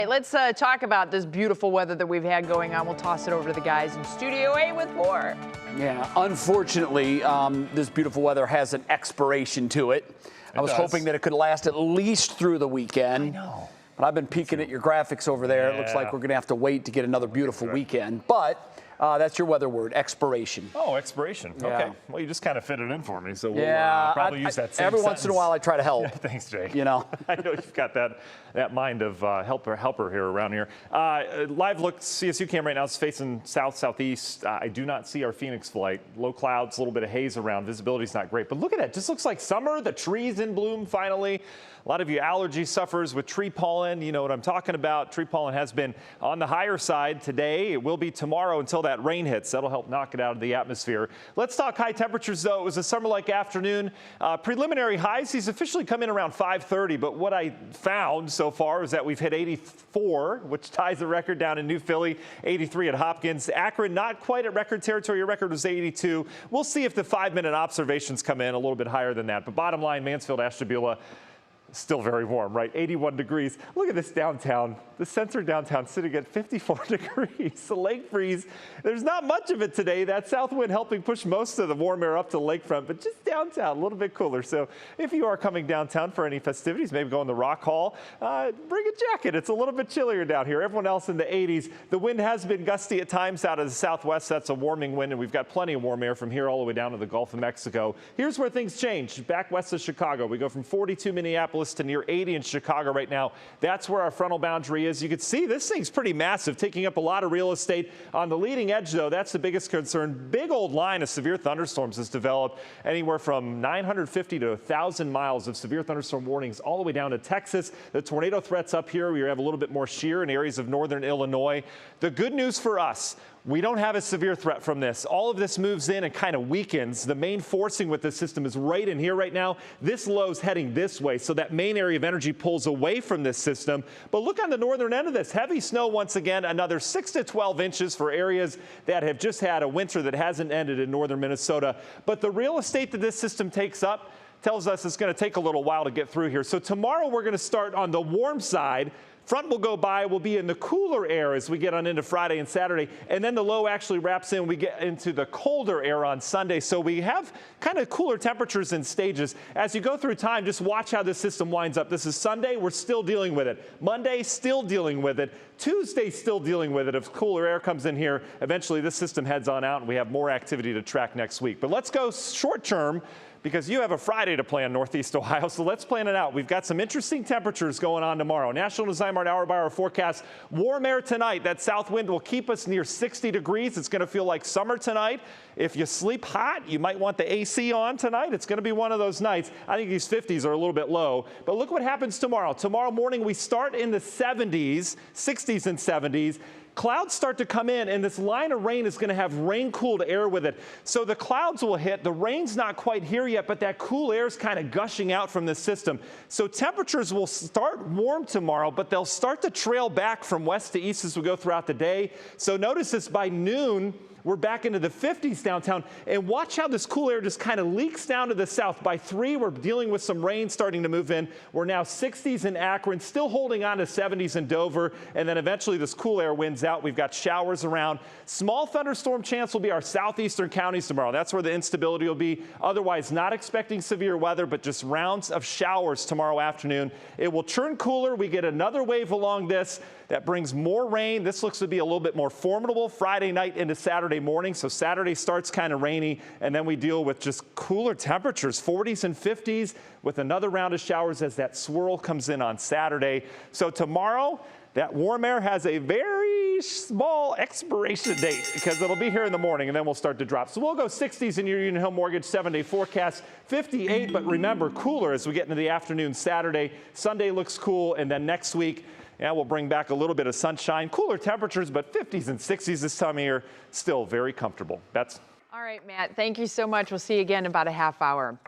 Hey, let's talk about this beautiful weather that we've had going on. We'll toss it over to the guys in Studio A with more. Yeah, unfortunately, this beautiful weather has an expiration to it. I was hoping that it could last at least through the weekend. I know. But I've been peeking at your graphics over there. Yeah. It looks like we're going to have to wait to get another beautiful weekend. But that's your weather word, expiration. Oh, expiration. Yeah. Okay. Well, you just kind of fit it in for me, so we'll Yeah, probably use that same every sentence. once in a while I try to help. Yeah, thanks, Jake. You know. I know you've got that mind of helper here around here. Live look, CSU cam right now is facing southeast. I do not see our Phoenix flight. Low clouds, a little bit of haze around. Visibility's not great. But look at that. Just looks like summer. The trees in bloom finally. A lot of you allergy sufferers with tree pollen. You know what I'm talking about. Tree pollen has been on the higher side today. It will be tomorrow until that rain hits. That'll help knock it out of the atmosphere. Let's talk high temperatures, though. It was a summer-like afternoon. Preliminary highs, these officially come in around 5:30. But what I found so far is that we've hit 84, which ties the record down in New Philly, 83 at Hopkins. Akron, not quite at record territory. Your record was 82. We'll see if the 5-minute observations come in a little bit higher than that. But bottom line, Mansfield, Ashtabula, still very warm, right? 81 degrees. Look at this downtown. The center downtown sitting at 54 degrees. The lake breeze, there's not much of it today. That south wind helping push most of the warm air up to the lakefront, but just downtown, a little bit cooler. So if you are coming downtown for any festivities, maybe go in the Rock Hall, bring a jacket. It's a little bit chillier down here. Everyone else in the 80s. The wind has been gusty at times out of the southwest. That's a warming wind, and we've got plenty of warm air from here all the way down to the Gulf of Mexico. Here's where things change. Back west of Chicago, we go from 42 Minneapolis to near 80 in Chicago right now. That's where our frontal boundary is. You can see this thing's pretty massive, taking up a lot of real estate. On the leading edge, though, that's the biggest concern. Big old line of severe thunderstorms has developed, anywhere from 950 to 1,000 miles of severe thunderstorm warnings all the way down to Texas. The tornado threats up here, we have a little bit more shear in areas of northern Illinois. The good news for us, we don't have a severe threat from this. All of this moves in and kind of weakens. The main forcing with this system is right in here right now. This low's heading this way, so that main area of energy pulls away from this system. But look on the northern end of this. Heavy snow once again, another 6 to 12 inches for areas that have just had a winter that hasn't ended in northern Minnesota. But the real estate that this system takes up tells us it's going to take a little while to get through here. So tomorrow we're going to start on the warm side. Front will go by, we'll be in the cooler air as we get on into Friday and Saturday, and then the low actually wraps in. We get into the colder air on Sunday, so we have kind of cooler temperatures in stages. As you go through time, just watch how this system winds up. This is Sunday, we're still dealing with it. Monday, still dealing with it. Tuesday, still dealing with it. If cooler air comes in here, eventually this system heads on out and we have more activity to track next week. But let's go short term, because you have a Friday to plan Northeast Ohio, so let's plan it out. We've got some interesting temperatures going on tomorrow. National Design Mart hour-by-hour forecast. Warm air tonight. That south wind will keep us near 60 degrees. It's going to feel like summer tonight. If you sleep hot, you might want the AC on tonight. It's going to be one of those nights. I think these 50s are a little bit low. But look what happens tomorrow. Tomorrow morning, we start in the 70s, 60s and 70s. Clouds start to come in, and this line of rain is going to have rain-cooled air with it. So the clouds will hit. The rain's not quite here yet, but that cool air is kind of gushing out from this system. So temperatures will start warm tomorrow, but they'll start to trail back from west to east as we go throughout the day. So notice this by noon, we're back into the 50s downtown, and watch how this cool air just kind of leaks down to the south. By 3, we're dealing with some rain starting to move in. We're now 60s in Akron, still holding on to 70s in Dover, and then eventually this cool air wins out. We've got showers around. Small thunderstorm chance will be our southeastern counties tomorrow. That's where the instability will be. Otherwise, not expecting severe weather, but just rounds of showers tomorrow afternoon. It will turn cooler. We get another wave along this that brings more rain. This looks to be a little bit more formidable Friday night into Saturday morning. So Saturday starts kind of rainy, and then we deal with just cooler temperatures, 40s and 50s, with another round of showers as that swirl comes in on Saturday. So tomorrow, that warm air has a very small expiration date because it'll be here in the morning, and then we'll start to drop. So we'll go 60s in your Union Home Mortgage 7-day forecast, 58, but remember, cooler as we get into the afternoon Saturday. Sunday looks cool, and then next week, yeah, we'll bring back a little bit of sunshine, cooler temperatures, but 50s and 60s this time of year, still very comfortable. That's All right, Matt, thank you so much. We'll see you again in about a half hour.